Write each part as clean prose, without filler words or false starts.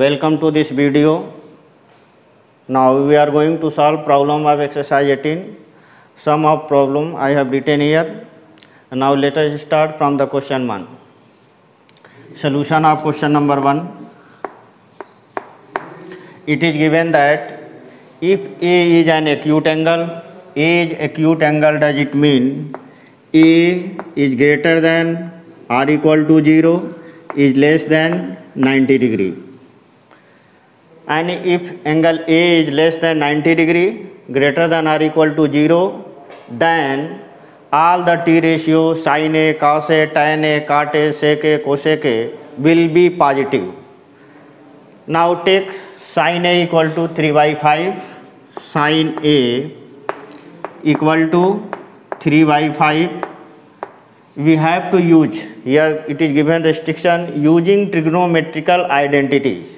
welcome to this video. Now we are going to solve problem of exercise 18. Sum of problem I have written here. Now let us start from the question 1. Solution of question number 1. It is given that if A is an acute angle, A is acute angle, does it mean A is greater than or equal to 0, is less than 90 degree. And if angle A is less than 90 degree, greater than or equal to 0, then all the T ratio sin A, cos A, tan A, cot A, sec A, cosec A will be positive. Now take sin A equal to 3 by 5, sin A equal to 3 by 5. We have to use, here it is given restriction, using trigonometrical identities.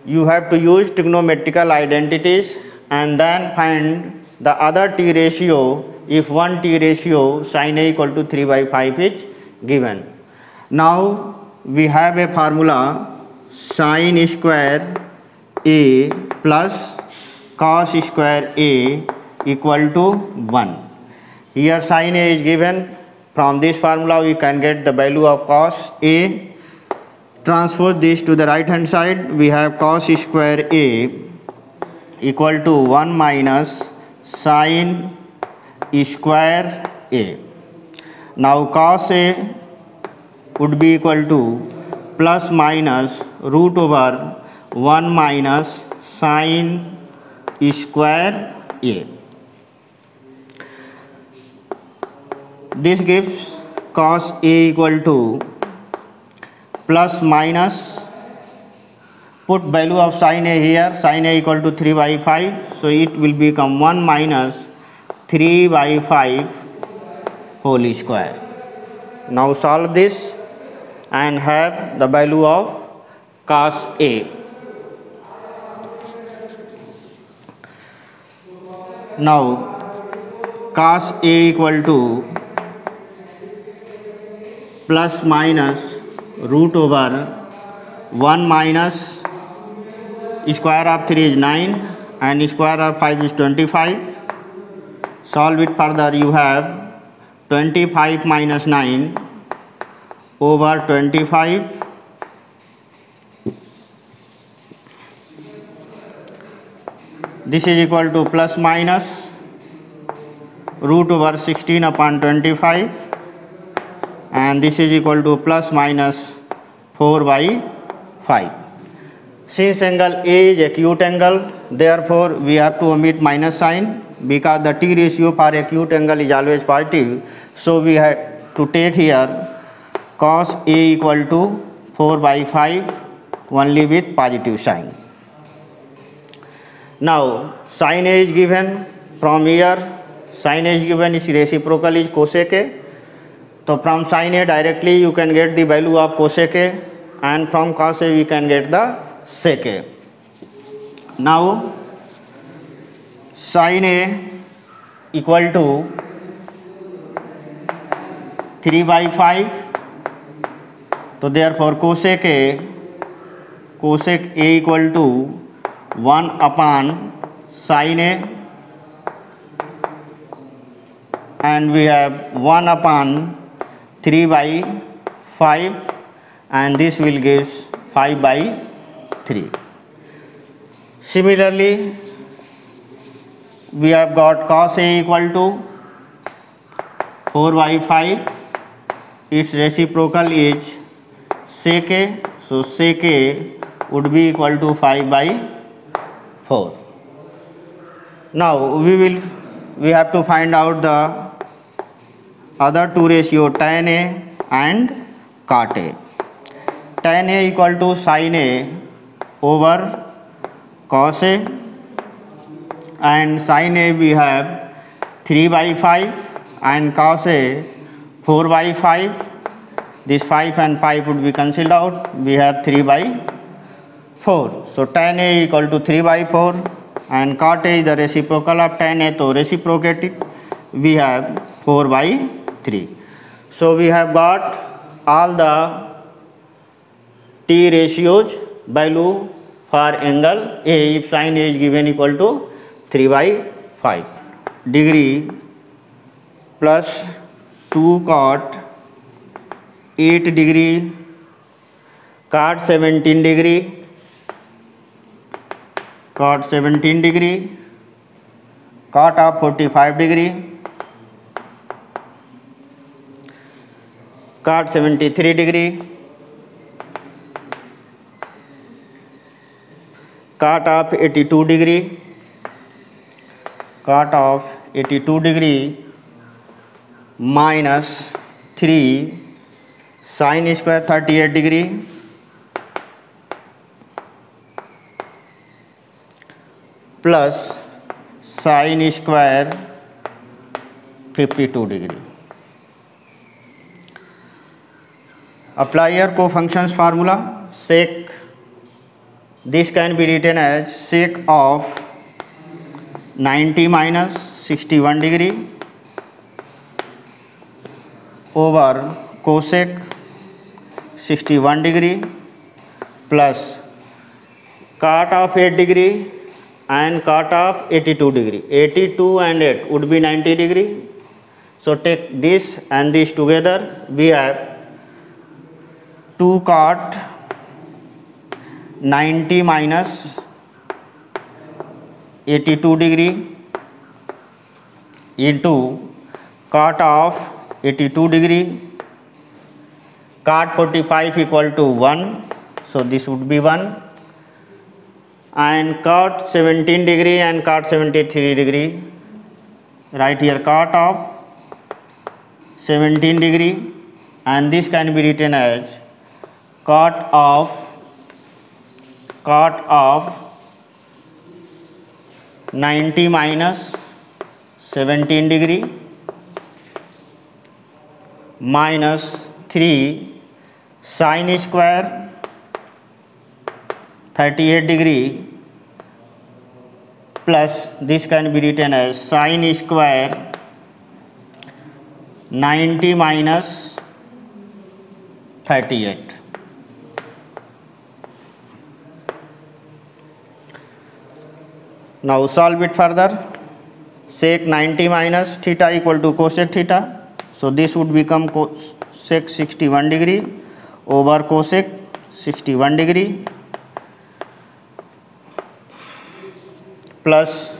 You have to use trigonometrical identities and then find the other T ratio if one T ratio sin A equal to 3 by 5 is given. Now we have a formula sin square A plus cos square A equal to 1. Here sin A is given. From this formula we can get the value of cos A. Transpose this to the right hand side. We have cos square A equal to 1 minus sin square A. Now cos A would be equal to plus minus root over 1 minus sin square A. This gives cos A equal to plus minus, put value of sin A here, sin A equal to 3 by 5, so it will become 1 minus 3 by 5 whole square. Now solve this and have the value of cos A. Now cos A equal to plus minus root over 1 minus square of 3 is 9 and square of 5 is 25. Solve it further. You have 25 minus 9 over 25. This is equal to plus minus root over 16 upon 25. And this is equal to plus minus 4 by 5. Since angle A is acute angle, therefore we have to omit minus sign because the T ratio for acute angle is always positive. So we have to take here cos A equal to 4 by 5 only with positive sign. Now sin A is given. From here sin A is given, its reciprocal is cosec A. So from sin A directly you can get the value of cosec A, and from cos A we can get the sec A. Now sin A equal to 3 by 5. So therefore cosec A equal to 1 upon sin A, and we have 1 upon 3 by 5, and this will give 5 by 3. Similarly, we have got cos A equal to 4 by 5. Its reciprocal is sec A, so sec A would be equal to 5 by 4. Now we have to find out the other two ratio tan A and cot A. Tan A equal to sin A over cos A, and sin A we have 3 by 5 and cos A 4 by 5. This 5 and 5 would be cancelled out. We have 3 by 4. So tan A equal to 3 by 4 and cot A is the reciprocal of tan A, so reciprocate it. We have 4 by 3. So we have got all the T ratios value for angle A if sin A is given equal to 3/5 degree plus 2 cot 8 degree cot 17 degree cot 17 degree cot of 45 degree cot 73 degree cot of 82 degree cot of 82 degree minus 3 sin square 38 degree plus sin square 52 degree. Apply here cofunctions formula. Sec, this can be written as sec of 90 minus 61 degree over cosec 61 degree plus cot of 8 degree and cot of 82 degree. 82 and 8 would be 90 degree. So take this and this together, we have 2 cot 90 minus 82 degree into cot of 82 degree cot 45 equal to 1, so this would be 1, and cot 17 degree and cot 73 degree, right here cot of 17 degree and this can be written as cot of 90 minus 17 degree minus 3 sin square 38 degree plus this can be written as sin square 90 minus 38. Now solve it further. Sec 90 minus theta equal to cosec theta. So this would become cosec 61 degree over cosec 61 degree plus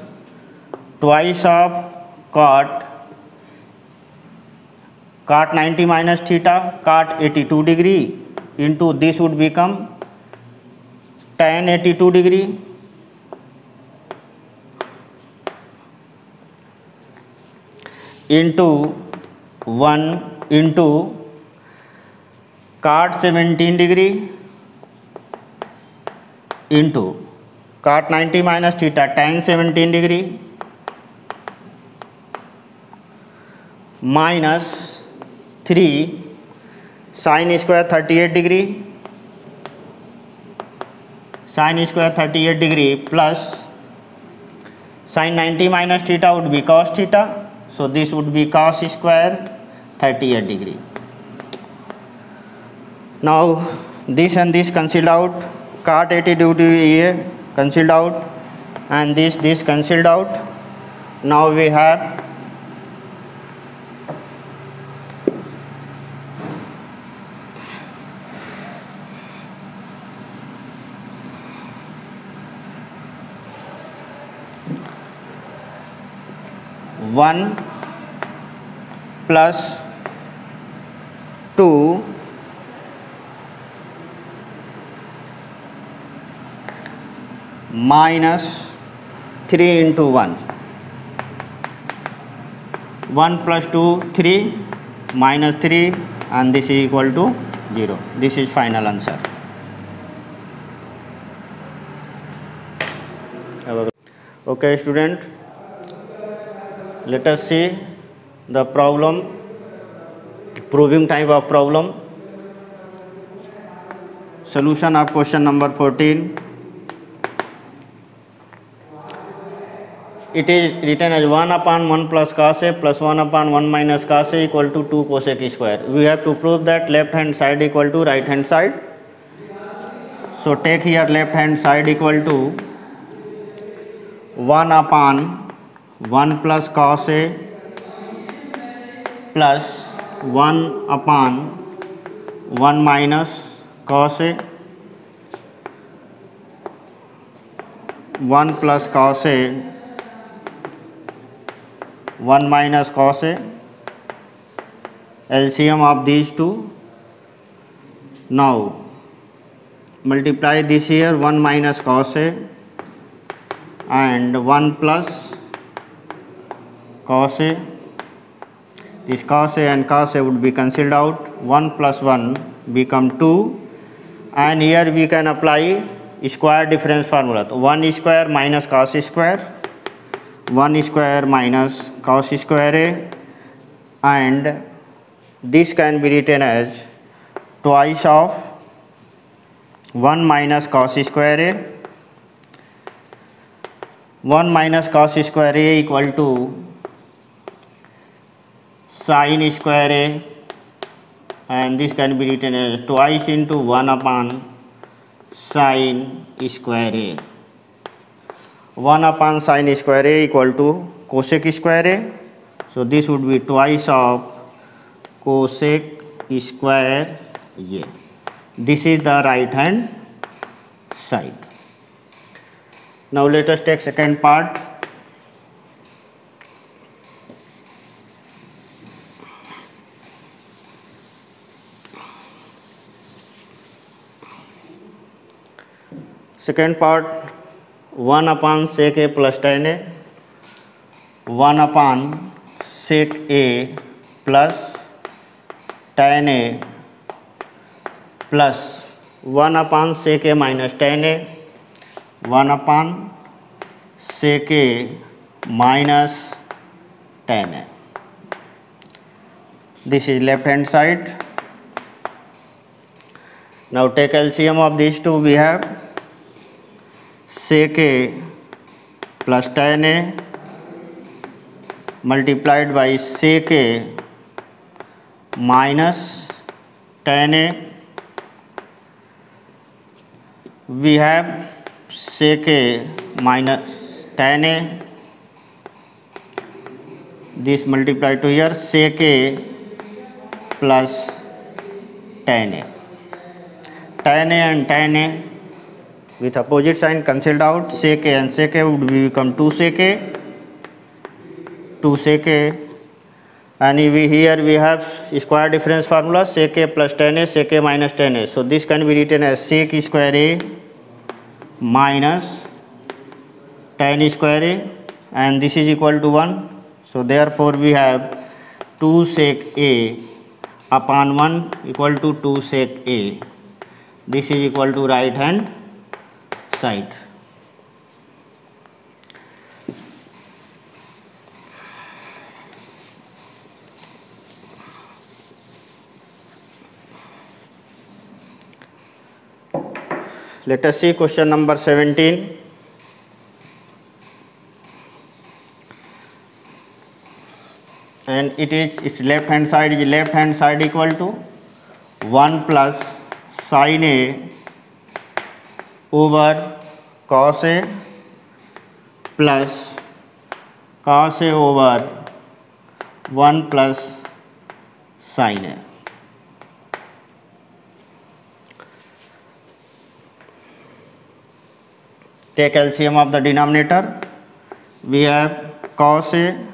twice of cot 90 minus theta cot 82 degree into this would become tan 82 degree into 1 into cot 17 degree into cot 90 minus theta tan 17 degree minus 3 sin square 38 degree plus sin 90 minus theta would be cos theta. So this would be cos square 38 degree. Now this and this cancelled out, cot 80 degree cancelled out and this cancelled out. Now we have one plus 2 minus 3 into 1. 1 plus 2 3 minus 3 and this is equal to 0. This is final answer. Okay student, let us see the problem, proving type of problem. Solution of question number 14. It is written as 1 upon 1 plus cos A plus 1 upon 1 minus cos A equal to 2 cosec square. We have to prove that left hand side equal to right hand side. So take here left hand side equal to 1 upon 1 plus cos A plus 1 upon 1 minus cos A, 1 plus cos A, 1 minus cos A, LCM of these two. Now multiply this here 1 minus cos A and 1 plus cos A. This cos A and cos A would be cancelled out. 1 plus 1 become 2, and here we can apply square difference formula. So 1 square minus cos square, 1 square minus cos square A, and this can be written as twice of 1 minus cos square A. 1 minus cos square A equal to sin square A, and this can be written as twice into 1 upon sin square A. 1 upon sin square A equal to cosec square A. So this would be twice of cosec square A. This is the right hand side. Now let us take second part. Second part, 1 upon sec A plus tan A, 1 upon sec A plus tan A plus 1 upon sec A minus tan A, 1 upon sec A minus tan A. This is left hand side. Now take LCM of these two. We have sec A plus tan A multiplied by sec A minus tan A. We have sec A minus tan A. This multiplied to here sec A plus tan A. Tan A and tan A with opposite sign cancelled out. Sec A and sec A would become 2 sec A, 2 sec A, and here we have square difference formula, sec A plus tan A, sec A minus tan A. So this can be written as sec square A minus tan square A, and this is equal to 1. So therefore we have 2 sec A upon 1 equal to 2 sec A. This is equal to right hand side. Let us see question number 17. And its left hand side is equal to 1 plus sin A over cos A plus cos A over 1 plus sin A. Take LCM of the denominator. We have cos A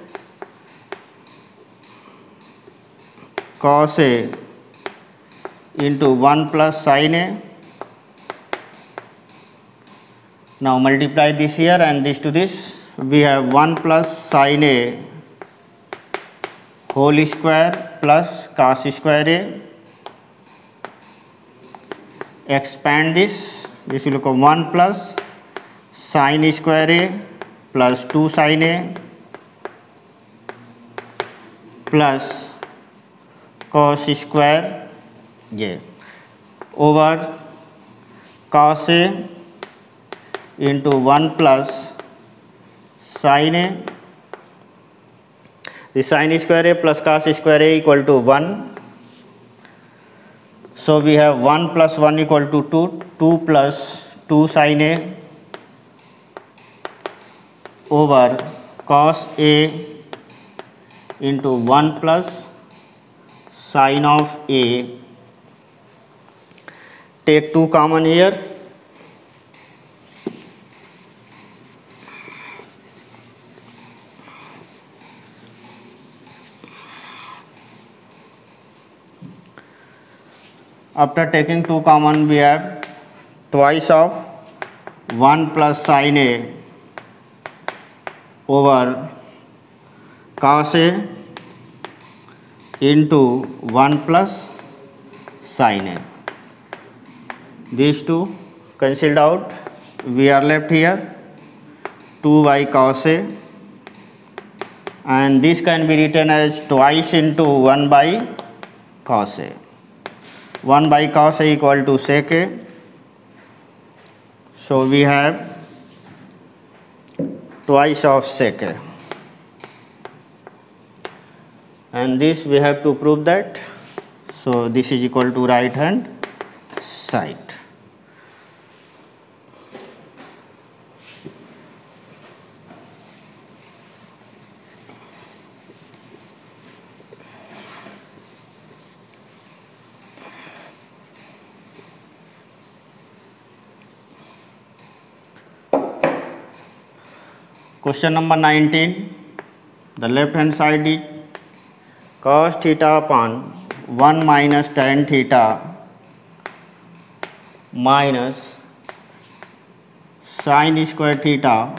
into 1 plus sin A. Now multiply this here and this to this. We have 1 plus sin A whole square plus cos square A. Expand this. This will become 1 plus sin square A plus 2 sin A plus cos square A over cos A into 1 plus sin A. The sin square A plus cos square A equal to 1. So we have 1 plus 1 equal to 2, 2 plus 2 sin A over cos A into 1 plus sin of A. Take 2 common here. After taking 2 common, we have twice of 1 plus sin A over cos A into 1 plus sin A. These two cancelled out. We are left here 2 by cos A, and this can be written as twice into 1 by cos A. 1 by cos A equal to sec A. So we have twice of sec A. And this we have to prove that. So this is equal to right hand side. Question number 19, the left hand side is cos theta upon 1 minus tan theta minus sin square theta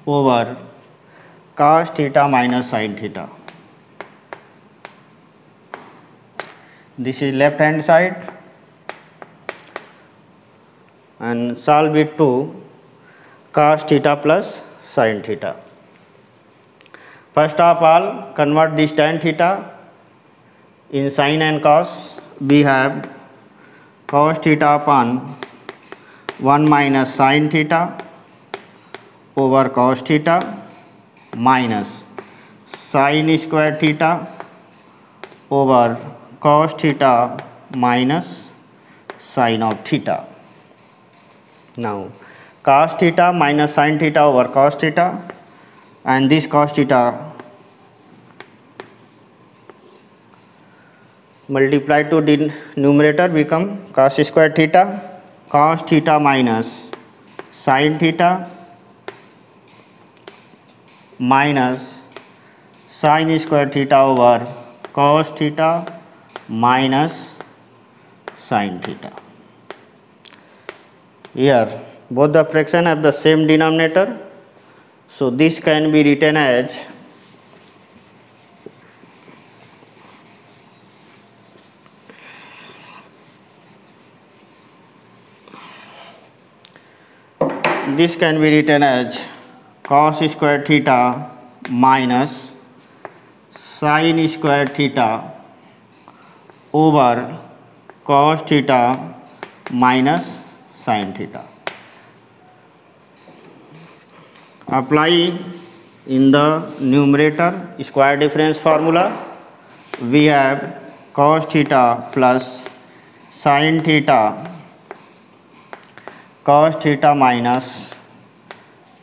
over cos theta minus sin theta. This is left hand side, and solve it to cos theta plus sin theta. First of all, convert this tan theta in sin and cos. We have cos theta upon 1 minus sin theta over cos theta minus sin square theta over cos theta minus sin of theta. Now cos theta minus sin theta over cos theta, and this cos theta multiplied to the numerator become cos square theta minus sin theta minus sin square theta over cos theta minus sin theta. Here both the fraction have the same denominator, so this can be written as cos square theta minus sin square theta over cos theta minus sin theta. Apply in the numerator square difference formula. We have cos theta plus sin theta cos theta minus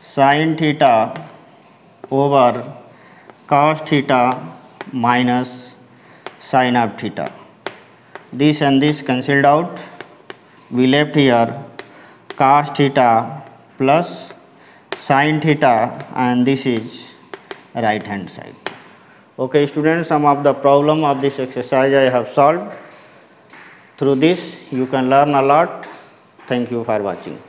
sin theta over cos theta minus sin of theta. This and this cancelled out. We left here cos theta plus sin theta, and this is right hand side. Okay students, some of the problem of this exercise I have solved. Through this you can learn a lot. Thank you for watching.